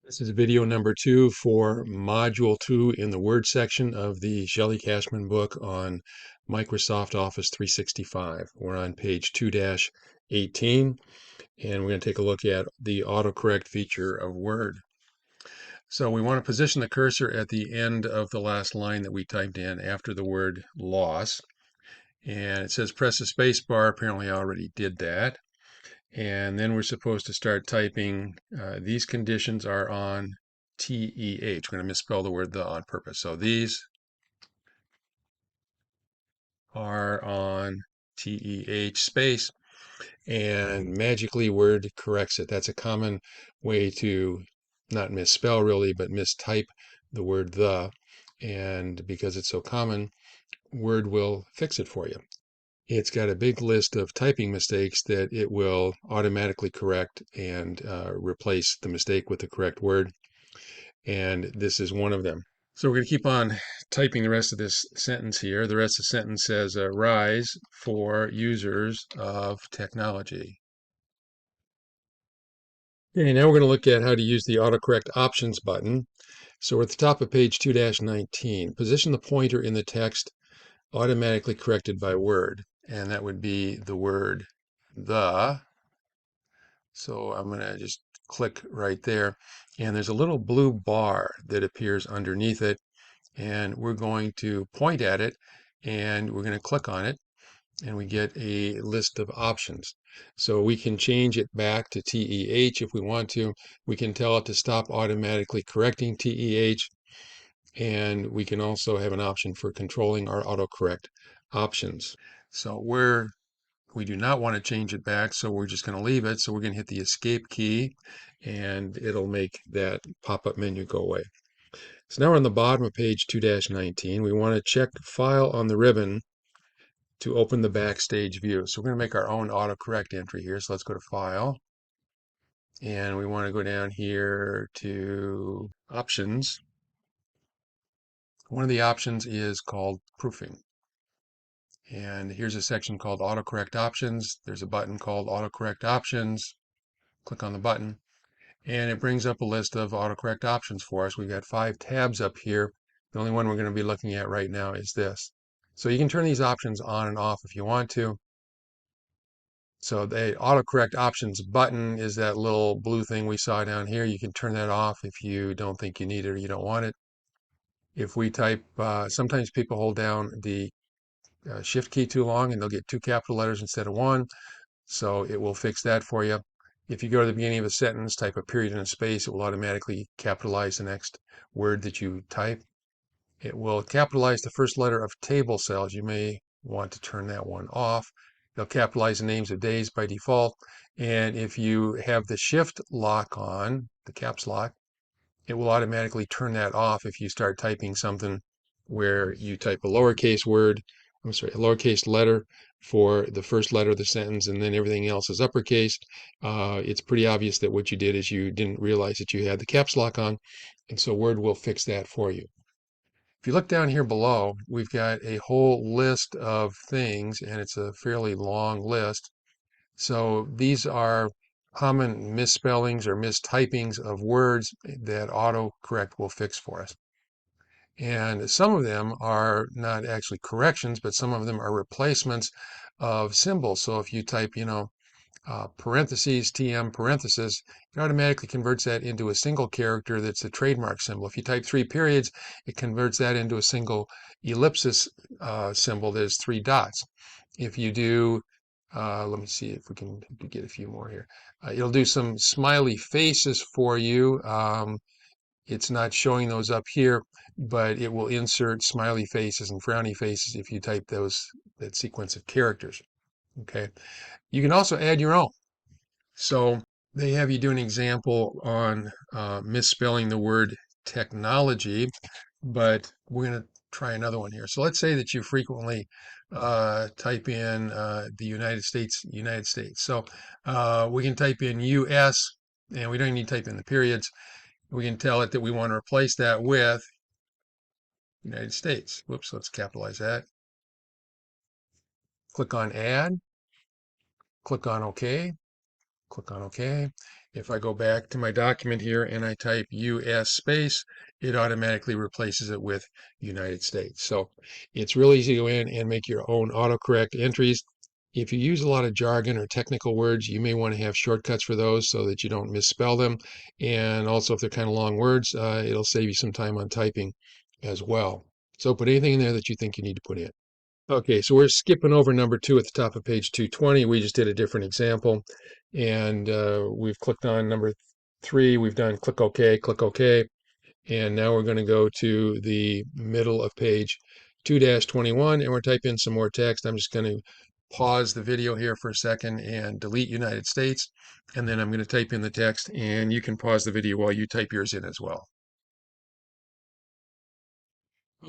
This is video number 2 for Module 2 in the Word section of the Shelly Cashman book on Microsoft Office 365. We're on page 2-18, and we're going to take a look at the autocorrect feature of Word. So we want to position the cursor at the end of the last line that we typed in after the word loss. And it says press the space bar. Apparently I already did that. And then we're supposed to start typing. These conditions are on TEH. We're going to misspell the word the on purpose. So these are on TEH space, and magically Word corrects it. That's a common way to not misspell really, but mistype the word the. And because it's so common, Word will fix it for you. It's got a big list of typing mistakes that it will automatically correct and replace the mistake with the correct word. And this is one of them. So we're going to keep on typing the rest of this sentence here. The rest of the sentence says, rise for users of technology. Okay, now we're going to look at how to use the autocorrect options button. So we're at the top of page 2-19. Position the pointer in the text automatically corrected by word, and that would be the word the. So I'm going to just click right there, and there's a little blue bar that appears underneath it, and we're going to point at it, and we're going to click on it, and we get a list of options. So we can change it back to TEH if we want to. We can tell it to stop automatically correcting TEH, and we can also have an option for controlling our autocorrect options. So we do not want to change it back, so we're just going to leave it. So we're going to hit the escape key, and it'll make that pop-up menu go away. So now we're on the bottom of page 2-19. We want to check File on the ribbon to open the Backstage view. So we're going to make our own autocorrect entry here. So let's go to File, and we want to go down here to Options. One of the options is called Proofing. And here's a section called Autocorrect Options. There's a button called Autocorrect Options. Click on the button, and it brings up a list of autocorrect options for us. We've got 5 tabs up here. The only one we're going to be looking at right now is this. So you can turn these options on and off if you want to. So the autocorrect options button is that little blue thing we saw down here. You can turn that off if you don't think you need it or you don't want it. If we type, sometimes people hold down the shift key too long and they'll get 2 capital letters instead of 1. So it will fix that for you. If you go to the beginning of a sentence, type a period and a space, it will automatically capitalize the next word that you type. It will capitalize the first letter of table cells. You may want to turn that one off. They'll capitalize the names of days by default. And if you have the shift lock on, the caps lock, it will automatically turn that off if you start typing something where you type a lowercase word, a lowercase letter for the first letter of the sentence, and then everything else is uppercase. It's pretty obvious that what you did is you didn't realize that you had the caps lock on, and so Word will fix that for you. If you look down here below, we've got a whole list of things, and it's a fairly long list. So these are common misspellings or mistypings of words that autocorrect will fix for us. And some of them are not actually corrections, but some of them are replacements of symbols. So if you type, parentheses, TM parenthesis, it automatically converts that into a single character that's a trademark symbol. If you type 3 periods, it converts that into a single ellipsis symbol that is 3 dots. If you do, let me see if we can get a few more here. It'll do some smiley faces for you. It's not showing those up here, but it will insert smiley faces and frowny faces if you type that sequence of characters. Okay. You can also add your own. So they have you do an example on misspelling the word technology, but we're going to try another one here. So let's say that you frequently type in the United States. So we can type in US, and we don't need to type in the periods. We can tell it that we want to replace that with United States. Whoops, let's capitalize that. Click on Add. Click on OK. Click on OK. If I go back to my document here and I type US space, it automatically replaces it with United States. So it's really easy to go in and make your own autocorrect entries. If you use a lot of jargon or technical words, you may want to have shortcuts for those so that you don't misspell them. And also, if they're kind of long words, it'll save you some time on typing as well. So put anything in there that you think you need to put in. Okay, so we're skipping over number 2 at the top of page 220. We just did a different example. And we've clicked on number 3. We've done click OK. And now we're going to go to the middle of page 2-21, and we're typing in some more text. I'm just going to pause the video here for a second and delete United States. And then I'm going to type in the text, and you can pause the video while you type yours in as well.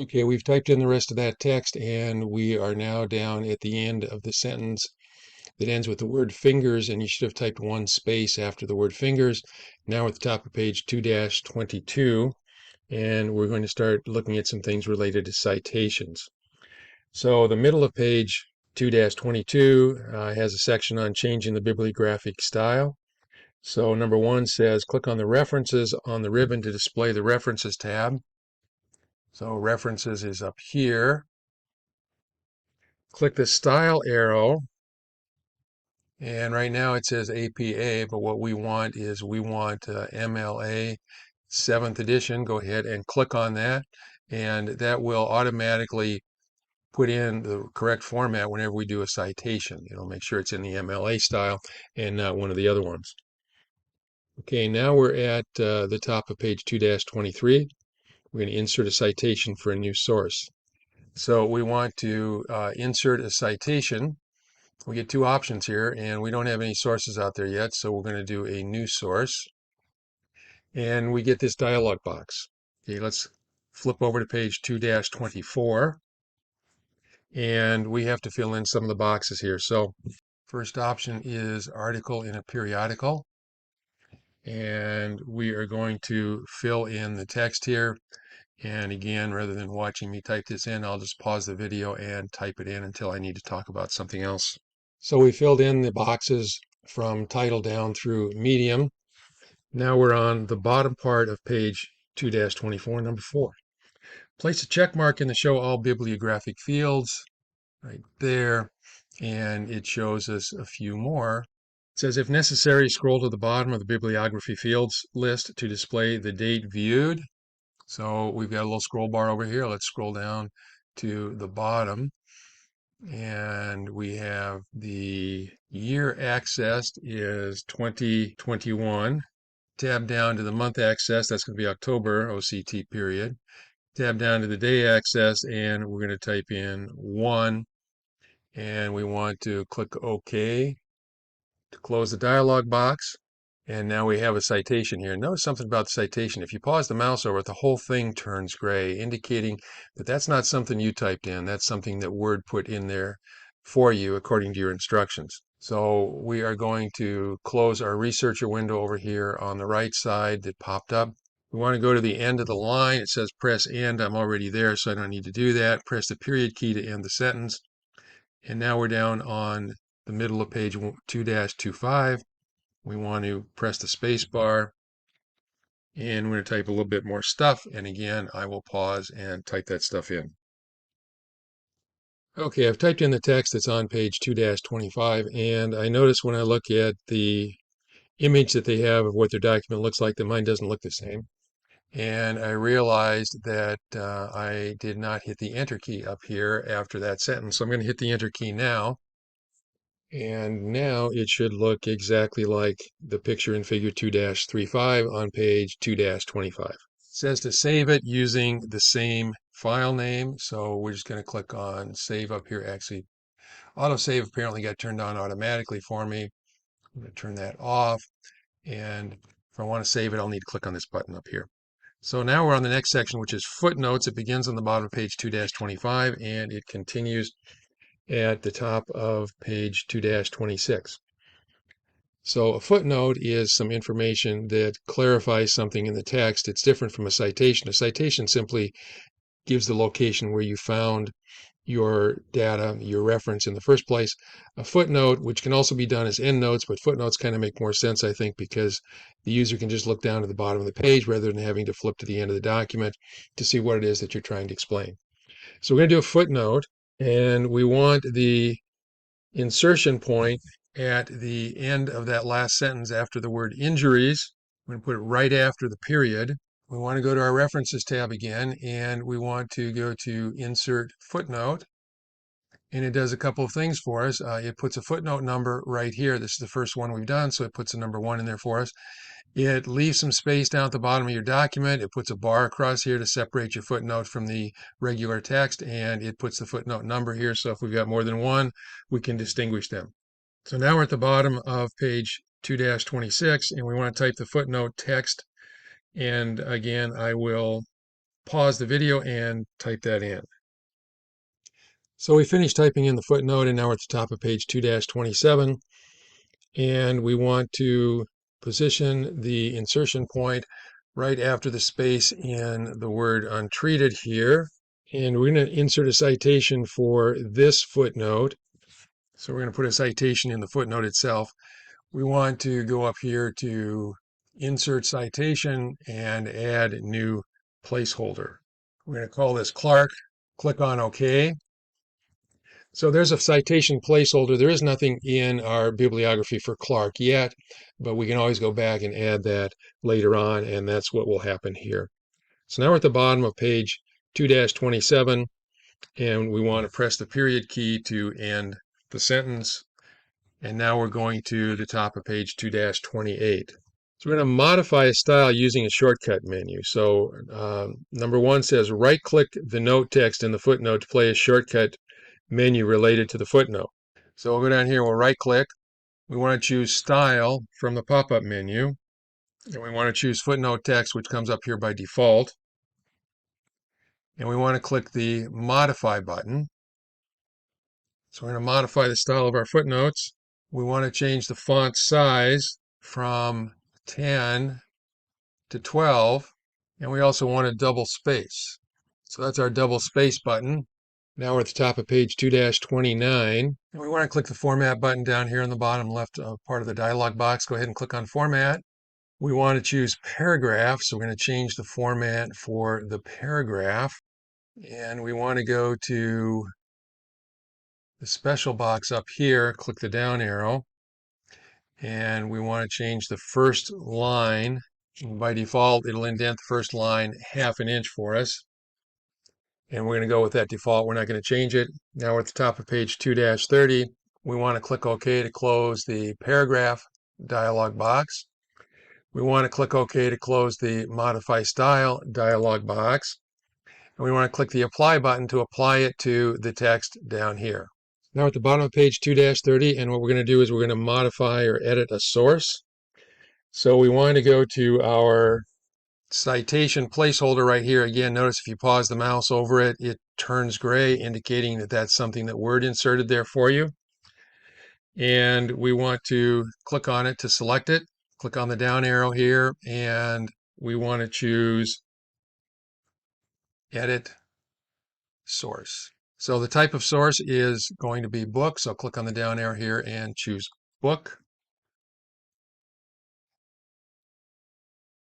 Okay, we've typed in the rest of that text, and we are now down at the end of the sentence that ends with the word fingers, and you should have typed 1 space after the word fingers. Now we're at the top of page 2-22, and we're going to start looking at some things related to citations. So the middle of page 2-22 has a section on changing the bibliographic style. So number 1 says, click on the references on the ribbon to display the references tab. So references is up here. Click the style arrow, and right now it says APA, but what we want is MLA 7th edition. Go ahead and click on that, and that will automatically put in the correct format whenever we do a citation. It'll make sure it's in the MLA style and not one of the other ones. Okay, now we're at the top of page 2-23. We're going to insert a citation for a new source. So we want to insert a citation. We get 2 options here, and we don't have any sources out there yet, so we're going to do a new source. And we get this dialog box. Okay, let's flip over to page 2-24. And we have to fill in some of the boxes here. So first option is article in a periodical. And we are going to fill in the text here. And again, rather than watching me type this in, I'll just pause the video and type it in until I need to talk about something else. So we filled in the boxes from title down through medium. Now we're on the bottom part of page 2-24, number 4. Place a check mark in the Show All Bibliographic Fields right there, and it shows us a few more. It says, if necessary, scroll to the bottom of the bibliography fields list to display the date viewed. So we've got a little scroll bar over here. Let's scroll down to the bottom, and we have the year accessed is 2021. Tab down to the month accessed, that's going to be October, OCT period. Tab down to the day accessed, and we're going to type in 1, and we want to click OK to close the dialog box. And now we have a citation here. Notice something about the citation. If you pause the mouse over it, the whole thing turns gray, indicating that that's not something you typed in. That's something that Word put in there for you according to your instructions. So we are going to close our researcher window over here on the right side that popped up. We want to go to the end of the line. It says press end. I'm already there, so I don't need to do that. Press the period key to end the sentence. And now we're down on the middle of page 2-25. We want to press the space bar, and we're going to type a little bit more stuff. And again, I will pause and type that stuff in. Okay, I've typed in the text that's on page 2-25, and I notice when I look at the image that they have of what their document looks like, that mine doesn't look the same. And I realized that I did not hit the enter key up here after that sentence. So I'm going to hit the enter key now. And now it should look exactly like the picture in figure 2-35 on page 2-25. It says to save it using the same file name. So we're just going to click on save up here. Actually, autosave apparently got turned on automatically for me. I'm going to turn that off. And if I want to save it, I'll need to click on this button up here. So now we're on the next section, which is footnotes. It begins on the bottom of page 2-25, and it continues at the top of page 2-26. So a footnote is some information that clarifies something in the text. It's different from a citation. A citation simply gives the location where you found your data, your reference in the first place. A footnote, which can also be done as endnotes, but footnotes kind of make more sense, I think, because the user can just look down to the bottom of the page rather than having to flip to the end of the document to see what it is that you're trying to explain. So we're going to do a footnote, and we want the insertion point at the end of that last sentence after the word injuries. We're going to put it right after the period. We want to go to our References tab again, and we want to go to Insert Footnote. And it does a couple of things for us. It puts a footnote number right here. This is the first one we've done, so it puts a number 1 in there for us. It leaves some space down at the bottom of your document. It puts a bar across here to separate your footnote from the regular text, and it puts the footnote number here. So if we've got more than one, we can distinguish them. So now we're at the bottom of page 2-26, and we want to type the footnote text. And again, I will pause the video and type that in. So we finished typing in the footnote, and now we're at the top of page 2-27, and we want to position the insertion point right after the space in the word untreated here. And we're going to insert a citation for this footnote. So we're going to put a citation in the footnote itself. We want to go up here to Insert Citation and add new placeholder. We're going to call this Clark. Click on OK. So there's a citation placeholder. There is nothing in our bibliography for Clark yet, but we can always go back and add that later on, and that's what will happen here. So now we're at the bottom of page 2-27, and we want to press the period key to end the sentence. And now we're going to the top of page 2-28. So we're going to modify a style using a shortcut menu. So number 1 says right-click the note text in the footnote to play a shortcut menu related to the footnote. So we'll go down here, we'll right-click. We want to choose Style from the pop-up menu. And we want to choose Footnote Text, which comes up here by default. And we want to click the Modify button. So we're going to modify the style of our footnotes. We want to change the font size from 10 to 12. And we also want a double space. So that's our double space button. Now we're at the top of page 2-29, and we want to click the Format button down here in the bottom left part of the dialog box. Go ahead and click on Format. We want to choose Paragraph, so we're going to change the format for the paragraph. And we want to go to the special box up here, click the down arrow, and we want to change the first line. By default, it'll indent the first line 1/2 inch for us. And we're going to go with that default. We're not going to change it. Now we're at the top of page 2-30. We want to click OK to close the paragraph dialog box. We want to click OK to close the Modify Style dialog box. And we want to click the Apply button to apply it to the text down here. Now at the bottom of page 2-30, and what we're going to do is we're going to modify or edit a source. So we want to go to our citation placeholder right here. Again, notice if you pause the mouse over it, it turns gray, indicating that that's something that Word inserted there for you. And we want to click on it to select it. Click on the down arrow here, and we want to choose Edit Source. So the type of source is going to be book. So click on the down arrow here and choose Book.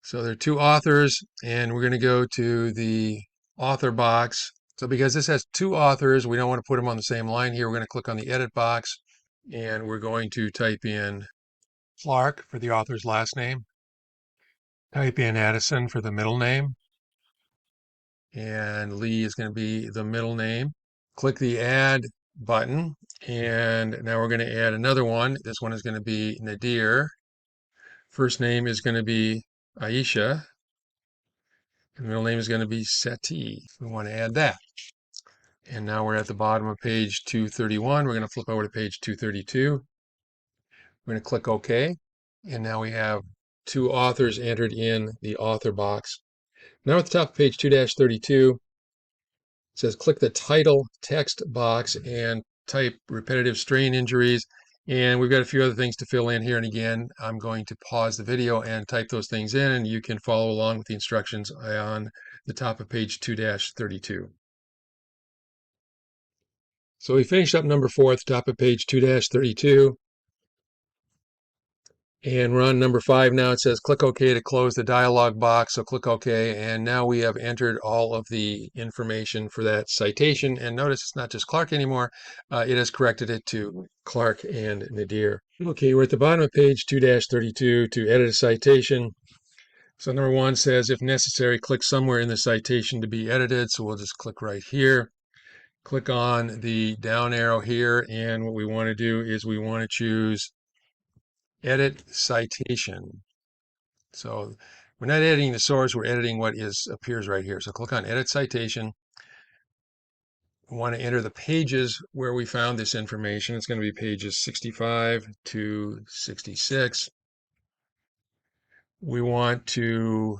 So there are 2 authors, and we're going to go to the author box. So because this has 2 authors, we don't want to put them on the same line here. We're going to click on the edit box, and we're going to type in Clark for the author's last name. Type in Addison for the middle name. And Lee is going to be the middle name. Click the Add button, and now we're going to add another one. This one is going to be Nadir. First name is going to be Aisha. The middle name is going to be Seti. We want to add that. And now we're at the bottom of page 231. We're going to flip over to page 232. We're going to click OK. And now we have 2 authors entered in the author box. Now at the top of page 2-32, it says click the title text box and type repetitive strain injuries. And we've got a few other things to fill in here. And again, I'm going to pause the video and type those things in, and you can follow along with the instructions on the top of page 2-32. So we finished up number 4 at the top of page 2-32. And we're on number 5 now. It says click OK to close the dialog box. So click OK. And now we have entered all of the information for that citation. And notice it's not just Clark anymore. It has corrected it to Clark and Nadir. Okay, we're at the bottom of page 2-32 to edit a citation. So number 1 says, if necessary, click somewhere in the citation to be edited. So we'll just click right here. Click on the down arrow here. And what we want to do is we want to choose Edit Citation. So we're not editing the source, we're editing what appears right here. So click on Edit Citation. We want to enter the pages where we found this information. It's going to be pages 65 to 66. We want to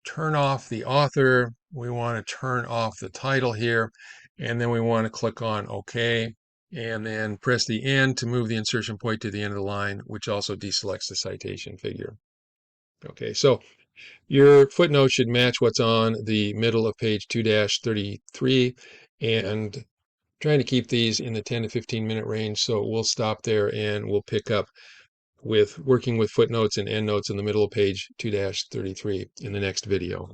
turn off the author. We want to turn off the title here. And then we want to click on OK. And then press the end to move the insertion point to the end of the line, which also deselects the citation figure. Okay, so your footnote should match what's on the middle of page 2-33, and trying to keep these in the 10 to 15 minute range. So we'll stop there and we'll pick up with working with footnotes and endnotes in the middle of page 2-33 in the next video.